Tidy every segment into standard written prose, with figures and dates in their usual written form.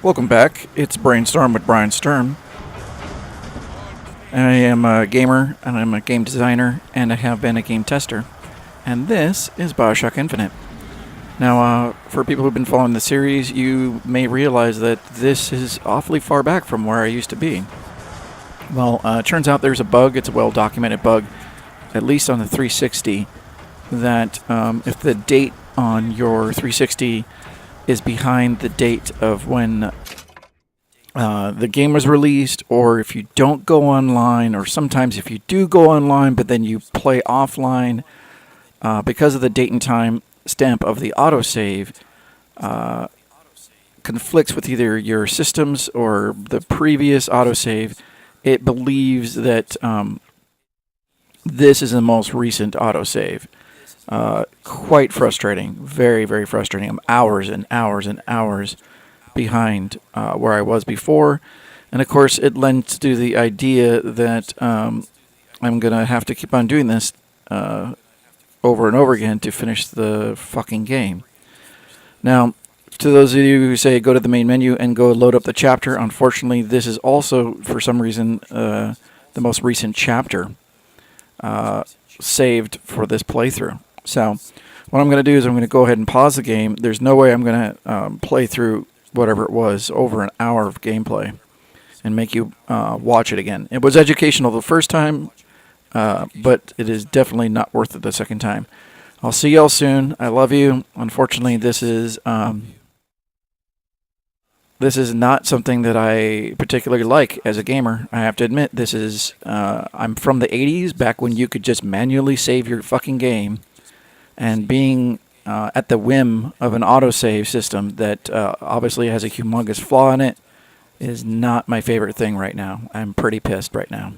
Welcome back. It's BrainStorm with Brian Sturm. I am a gamer, and I'm a game designer, and I have been a game tester. And this is Bioshock Infinite. Now, for people who've been following the series, you may realize that this is awfully far back from where I used to be. Well, it turns out there's a bug. It's a well-documented bug, at least on the 360, that if the date on your 360 is behind the date of when the game was released, or if you don't go online, or sometimes if you do go online but then you play offline, because of the date and time stamp of the autosave, conflicts with either your systems or the previous autosave, it believes that this is the most recent autosave. Quite frustrating. Very, very frustrating. I'm hours and hours and hours behind where I was before. And of course, it lends to the idea that I'm going to have to keep on doing this over and over again to finish the fucking game. Now, to those of you who say go to the main menu and go load up the chapter, unfortunately, this is also, for some reason, the most recent chapter saved for this playthrough. So what I'm going to do is I'm going to go ahead and pause the game. There's no way I'm going to play through whatever it was, over an hour of gameplay, and make you watch it again. It was educational the first time, but it is definitely not worth it the second time. I'll see y'all soon. I love you. Unfortunately, this is not something that I particularly like as a gamer. I have to admit, this is I'm from the 80s, back when you could just manually save your fucking game. And being at the whim of an autosave system that obviously has a humongous flaw in it is not my favorite thing right now. I'm pretty pissed right now.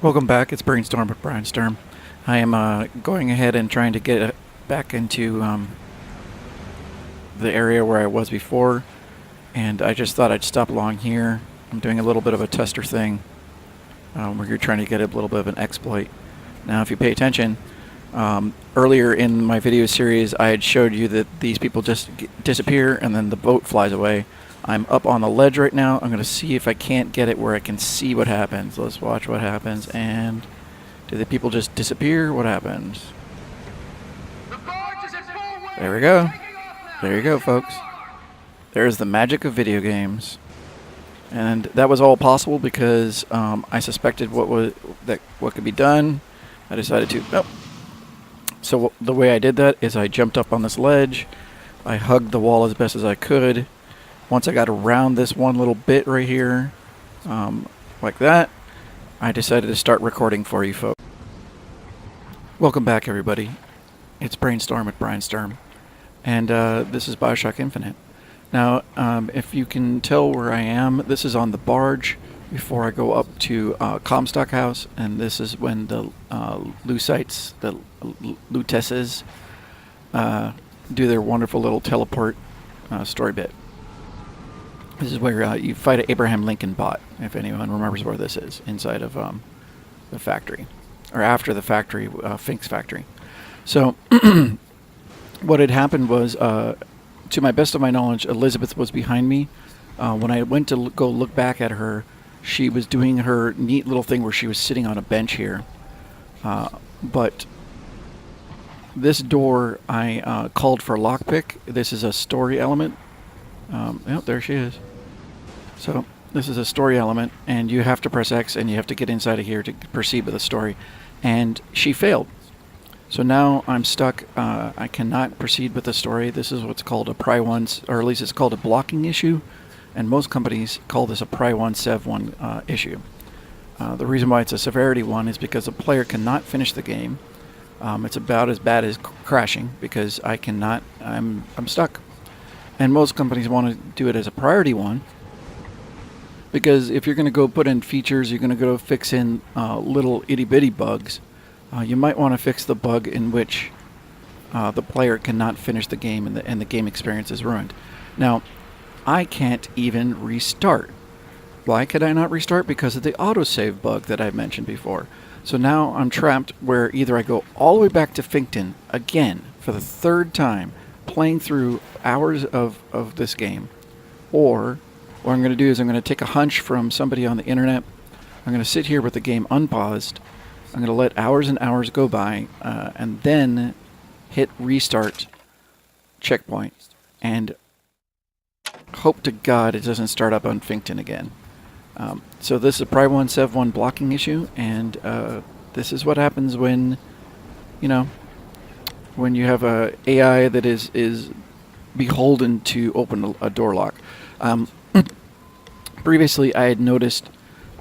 Welcome back. It's BrainStorm with Brian Sturm. I am going ahead and trying to get back into the area where I was before, and I just thought I'd stop along here. I'm doing a little bit of a tester thing where you're trying to get a little bit of an exploit. Now, if you pay attention, earlier in my video series, I had showed you that these people just disappear and then the boat flies away. I'm up on the ledge right now. I'm going to see if I can't get it where I can see what happens. Let's watch what happens. And do the people just disappear? What happens? There we go. There you go, folks. There's the magic of video games. And that was all possible because I suspected what could be done. I decided to... Oh. So the way I did that is I jumped up on this ledge. I hugged the wall as best as I could. Once I got around this one little bit right here, like that, I decided to start recording for you folks. Welcome back, everybody. It's BrainStorm with Brian Sturm. And this is Bioshock Infinite. Now, if you can tell where I am, this is on the barge before I go up to Comstock House, and this is when the Lucites, the Lutesses, do their wonderful little teleport story bit. This is where you fight an Abraham Lincoln bot, if anyone remembers where this is, inside of the factory, or after the factory, Fink's factory. So, what had happened was, to my best of my knowledge, Elizabeth was behind me. When I went to go look back at her, she was doing her neat little thing where she was sitting on a bench here. But this door, I called for lockpick. This is a story element. Oh, there she is. So this is a story element, and you have to press X, and you have to get inside of here to proceed with the story. And she failed. So now I'm stuck. I cannot proceed with the story. This is what's called a Pry 1, or at least it's called a blocking issue. And most companies call this a Pry 1 Sev 1 issue. The reason why it's a severity 1 is because a player cannot finish the game. It's about as bad as crashing because I cannot. I'm stuck. And most companies want to do it as a priority 1 because if you're going to go put in features, you're going to go fix in little itty bitty bugs. You might want to fix the bug in which the player cannot finish the game and the game experience is ruined. Now, I can't even restart. Why could I not restart? Because of the autosave bug that I mentioned before. So now I'm trapped where either I go all the way back to Finkton again for the third time, playing through hours of this game, or what I'm going to do is I'm going to take a hunch from somebody on the internet. I'm going to sit here with the game unpaused. I'm going to let hours and hours go by, and then hit restart checkpoint, and hope to God it doesn't start up on Finkton again. So this is a Pri1 Sev1 blocking issue, and this is what happens when, when you have a AI that is beholden to open a door lock. Previously, I had noticed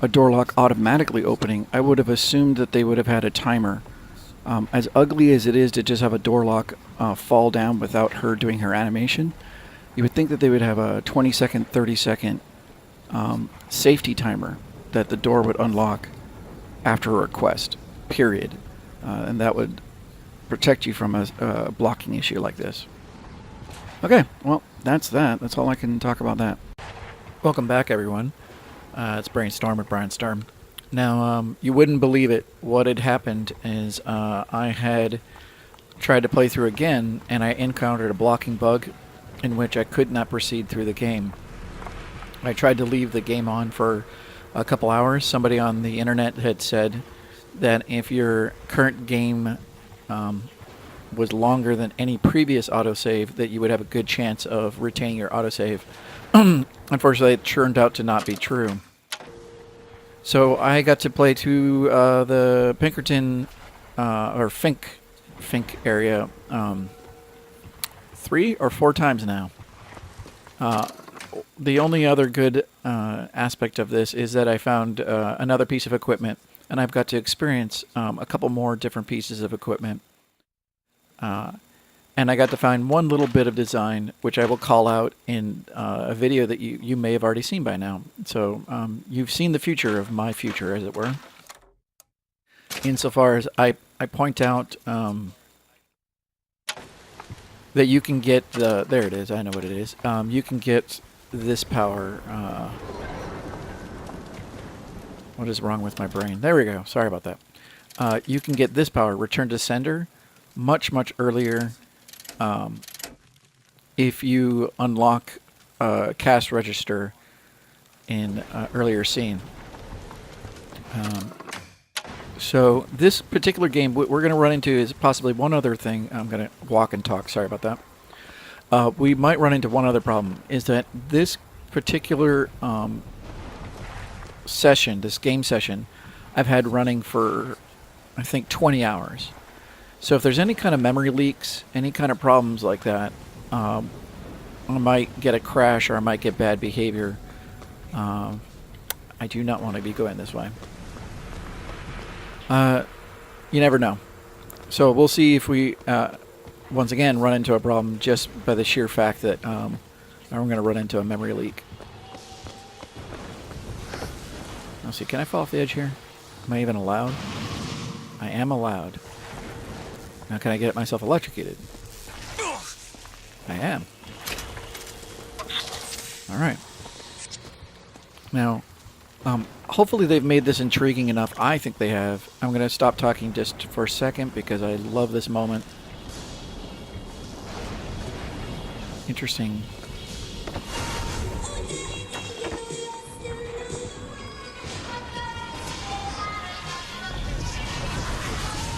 a door lock automatically opening. I would have assumed that they would have had a timer. As ugly as it is to just have a door lock fall down without her doing her animation, you would think that they would have a 20-second, 30-second safety timer that the door would unlock after a request, period. And that would protect you from a blocking issue like this. Okay, well, that's that. That's all I can talk about that. Welcome back, everyone. It's BrainStorm with Brian Sturm. Now, you wouldn't believe it. What had happened is I had tried to play through again, and I encountered a blocking bug in which I could not proceed through the game. I tried to leave the game on for a couple hours. Somebody on the internet had said that if your current game was longer than any previous autosave, that you would have a good chance of retaining your autosave. Unfortunately, it turned out to not be true. So I got to play to the Pinkerton or Fink area 3 or 4 times now. The only other good aspect of this is that I found another piece of equipment, and I've got to experience a couple more different pieces of equipment. And I got to find one little bit of design, which I will call out in a video that you may have already seen by now. So you've seen the future of my future, as it were. Insofar as I point out that you can get the... There it is, I know what it is. You can get this power... what is wrong with my brain? There we go, sorry about that. You can get this power, Return to Sender, much, much earlier... if you unlock cast register in earlier scene. So this particular game, what we're going to run into is possibly one other thing. I'm going to walk and talk, sorry about that. We might run into one other problem, is that this particular session, this game session, I've had running for, I think, 20 hours. So if there's any kind of memory leaks, any kind of problems like that, I might get a crash or I might get bad behavior. I do not want to be going this way. You never know. So we'll see if we, once again, run into a problem just by the sheer fact that I'm going to run into a memory leak. Let's see, can I fall off the edge here? Am I even allowed? I am allowed. Now can I get myself electrocuted? I am. Alright. Now, hopefully they've made this intriguing enough. I think they have. I'm going to stop talking just for a second because I love this moment. Interesting.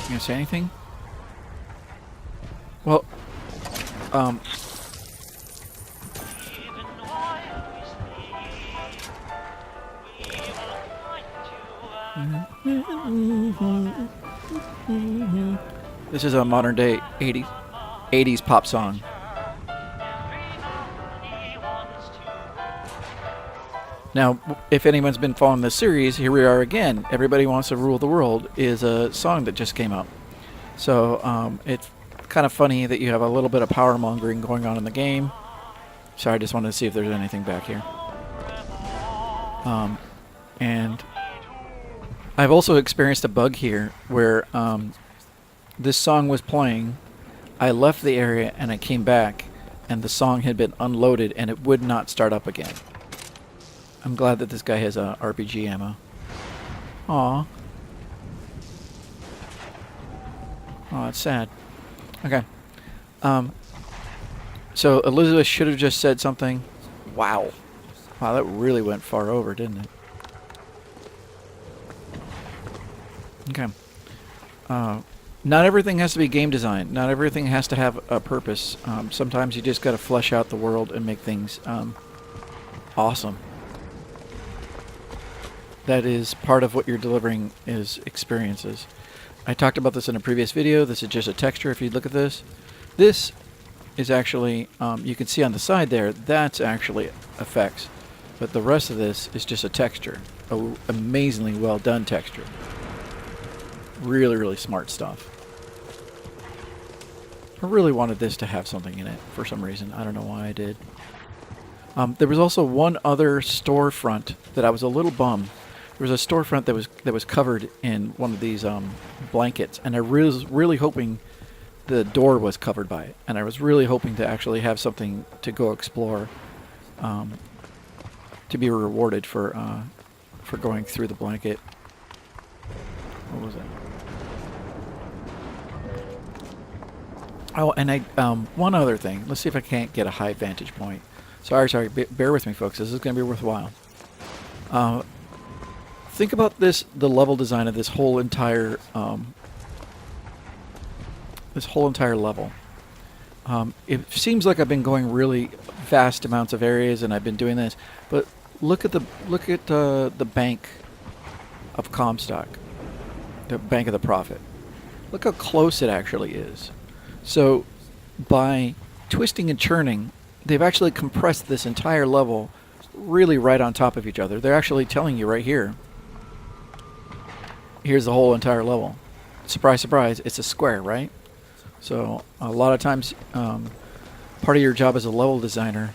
You gonna say anything? Well, this is a modern day 80s pop song. Now, if anyone's been following this series, here we are again. Everybody Wants to Rule the World is a song that just came out. So it's kind of funny that you have a little bit of power mongering going on in the game. So I just wanted to see if there's anything back here. And I've also experienced a bug here where this song was playing. I left the area and I came back and the song had been unloaded and it would not start up again. I'm glad that this guy has RPG ammo. Aw. Oh, that's sad. Okay. So Elizabeth should have just said something. Wow. Wow, that really went far over, didn't it? Okay. Not everything has to be game design. Not everything has to have a purpose. Sometimes you just got to flesh out the world and make things awesome. That is part of what you're delivering is experiences. I talked about this in a previous video. This is just a texture. If you look at this, this is actually, you can see on the side there, that's actually effects. But the rest of this is just a texture. A amazingly well done texture. Really, really smart stuff. I really wanted this to have something in it for some reason. I don't know why I did. There was also one other storefront that I was a little bummed. There was a storefront that was covered in one of these blankets, and I was really hoping the door was covered by it, and I was really hoping to actually have something to go explore, to be rewarded for going through the blanket. What was it? Oh, and one other thing. Let's see if I can't get a high vantage point. Sorry. Bear with me, folks. This is going to be worthwhile. Think about this: the level design of this whole entire level. It seems like I've been going really vast amounts of areas, and I've been doing this. But look at the bank of Comstock, the Bank of the Prophet. Look how close it actually is. So by twisting and churning, they've actually compressed this entire level really right on top of each other. They're actually telling you right here. Here's the whole entire level. Surprise, surprise, it's a square, right? So a lot of times, part of your job as a level designer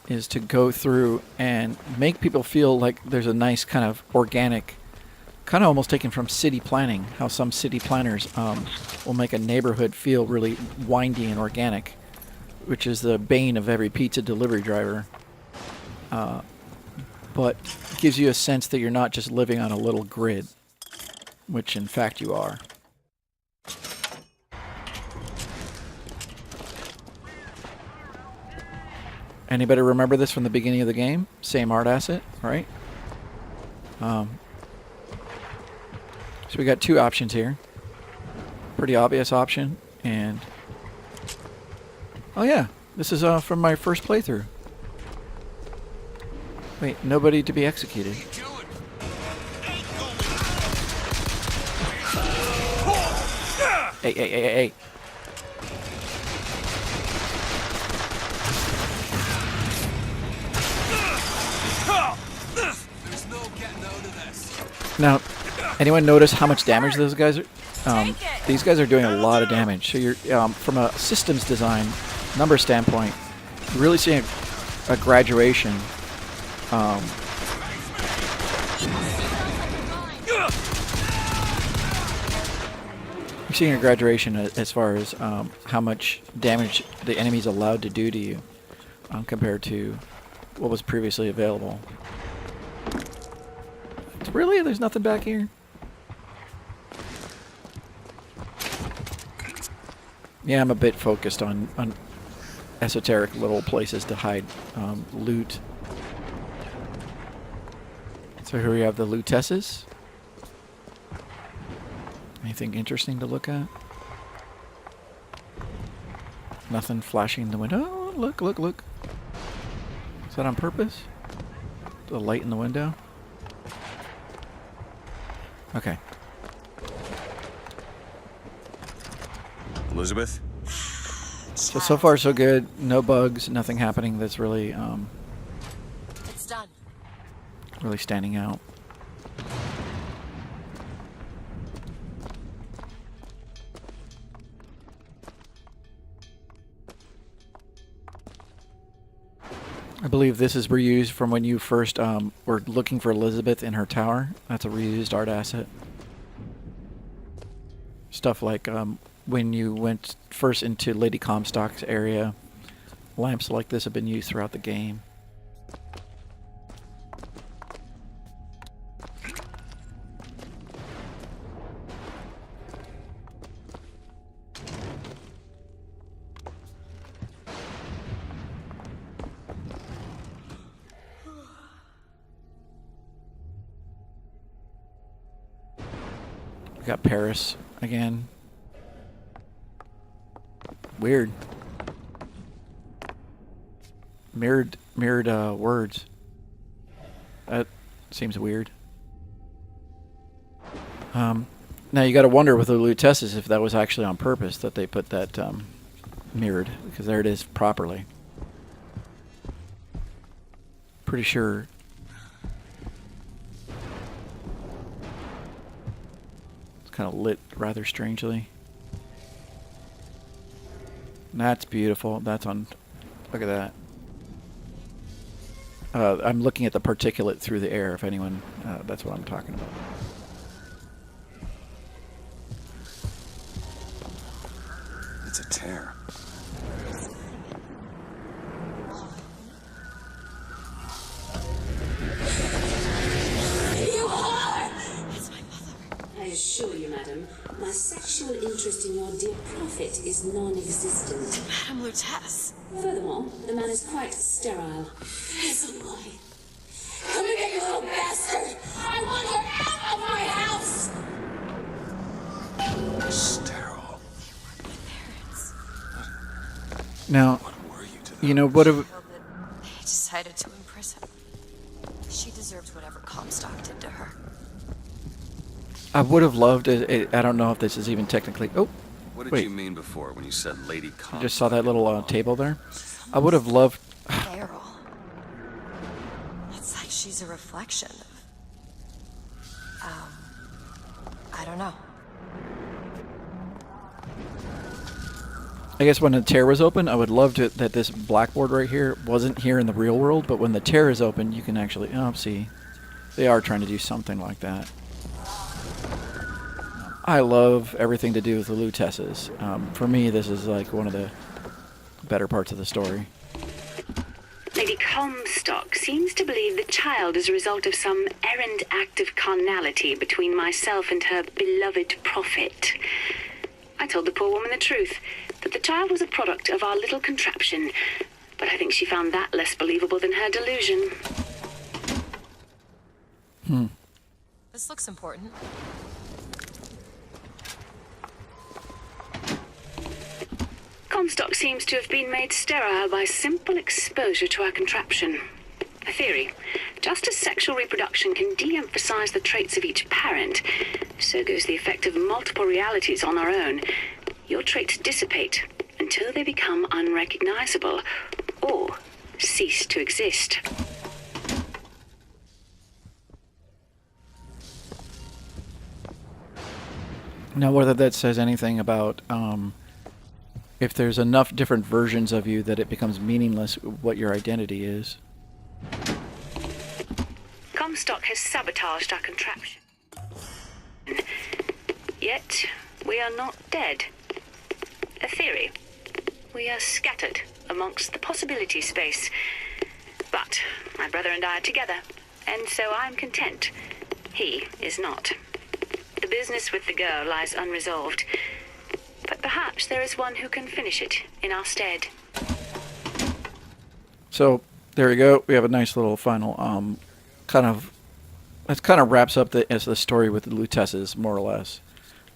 is to go through and make people feel like there's a nice kind of organic, kind of almost taken from city planning, how some city planners will make a neighborhood feel really windy and organic, which is the bane of every pizza delivery driver. But gives you a sense that you're not just living on a little grid, which in fact you are. Anybody remember this from the beginning of the game? Same art asset, right? So we got two options here. Pretty obvious option, and oh yeah, this is from my first playthrough. Wait, nobody to be executed. Hey. Now, anyone notice how much damage those guys are? These guys are doing a lot of damage. So you're from a systems design number standpoint, you're really seeing a graduation. You're seeing a graduation as far as how much damage the enemy's allowed to do to you compared to what was previously available. Really? There's nothing back here? Yeah, I'm a bit focused on esoteric little places to hide loot. So here we have the lootesses. Anything interesting to look at? Nothing flashing in the window. Oh, look. Is that on purpose? The light in the window? Okay. Elizabeth? So far so good. No bugs, nothing happening that's really It's done. really standing out. I believe this is reused from when you first were looking for Elizabeth in her tower. That's a reused art asset. Stuff like when you went first into Lady Comstock's area, lamps like this have been used throughout the game. got Paris again. Weird. Mirrored words. That seems weird. Now you got to wonder with the Lutesses if that was actually on purpose that they put that mirrored, because there it is properly. Pretty sure. It's kind of lit rather strangely. That's beautiful. That's on. Look at that. I'm looking at the particulate through the air. If anyone, that's what I'm talking about. It's a tear. You are! It's my mother. I assure you, madam, my sexual interest in your dear prophet is non-existent. Madame Lutece. Furthermore, the man is quite sterile. It's a lie. Come here, you little bastard! I want her out of my house! Sterile. Parents. Now, What were you to them? you know what? They decided to imprison. She deserves whatever Comstock did to her. I would have loved it. I don't know if this is even technically. Oh, What did wait. you mean before when you said Lady Comstock? Just saw that little table there. I would have loved. Feral. It's like she's a reflection of... I don't know. I guess when the tear was open, I would love to that this blackboard right here wasn't here in the real world, but when the tear is open, you can actually. Oh, see, they are trying to do something like that. I love everything to do with the Lutesses. For me, this is like one of the better parts of the story. Lady Comstock seems to believe the child is a result of some errant act of carnality between myself and her beloved prophet. I told the poor woman the truth, that the child was a product of our little contraption, but I think she found that less believable than her delusion. This looks important. Comstock seems to have been made sterile by simple exposure to our contraption. A theory. Just as sexual reproduction can de-emphasize the traits of each parent, so goes the effect of multiple realities on our own. Your traits dissipate until they become unrecognizable or cease to exist. Now, whether that says anything about if there's enough different versions of you that it becomes meaningless what your identity is. Comstock has sabotaged our contraption. Yet, we are not dead. A theory. We are scattered amongst the possibility space. But my brother and I are together, and so I'm content. He is not. The business with the girl lies unresolved. But perhaps there is one who can finish it in our stead. So there we go. We have a nice little final that kind of wraps up the story with the Lutesses, more or less.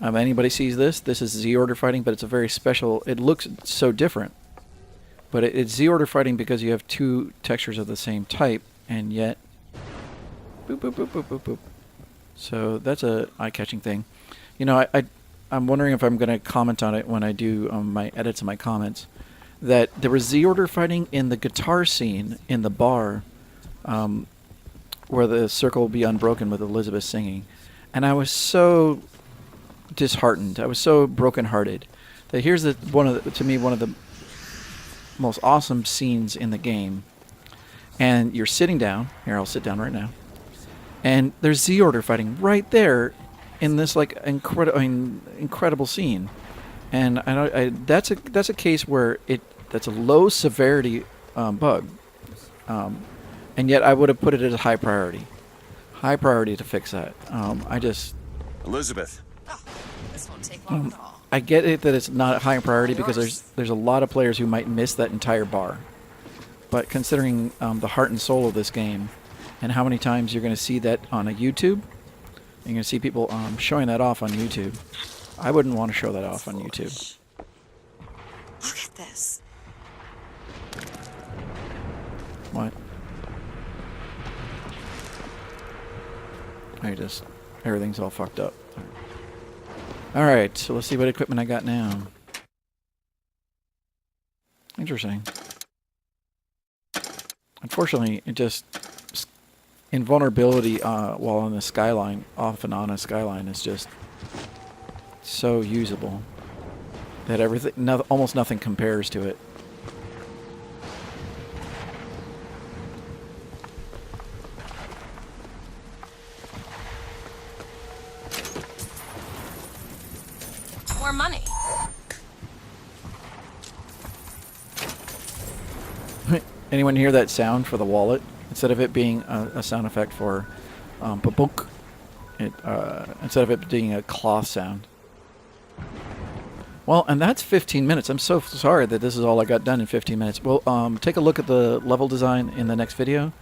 Anybody sees this? This is Z-Order fighting, but it's a very special. It looks so different, but it's Z-Order fighting because you have two textures of the same type, and yet, boop boop boop boop boop boop. So that's a eye-catching thing. You know, I'm wondering if I'm going to comment on it when I do my edits and my comments. That there was Z-Order fighting in the guitar scene in the bar, where the circle will be unbroken with Elizabeth singing, and I was so disheartened. I was so brokenhearted. That here's one of the most awesome scenes in the game, and you're sitting down. Here, I'll sit down right now, and there's Z-Order fighting right there in this like incredible scene, and that's a case where that's a low severity bug, and yet I would have put it as a high priority to fix that. Elizabeth. Oh, this won't take long at all. I get it that it's not a high priority because there's a lot of players who might miss that entire bar, but considering the heart and soul of this game, and how many times you're going to see that on a YouTube. You can see people showing that off on YouTube. I wouldn't want to show that off on YouTube. Look at this. What? Everything's all fucked up. Alright, so let's see what equipment I got now. Interesting. Unfortunately, invulnerability while on the skyline, off and on a skyline, is just so usable that almost nothing compares to it. More money. Anyone hear that sound for the wallet? Instead of it being a sound effect for ba-book, instead of it being a cloth sound. Well, and that's 15 minutes. I'm so sorry that this is all I got done in 15 minutes. We'll take a look at the level design in the next video,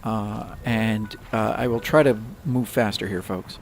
and I will try to move faster here, folks.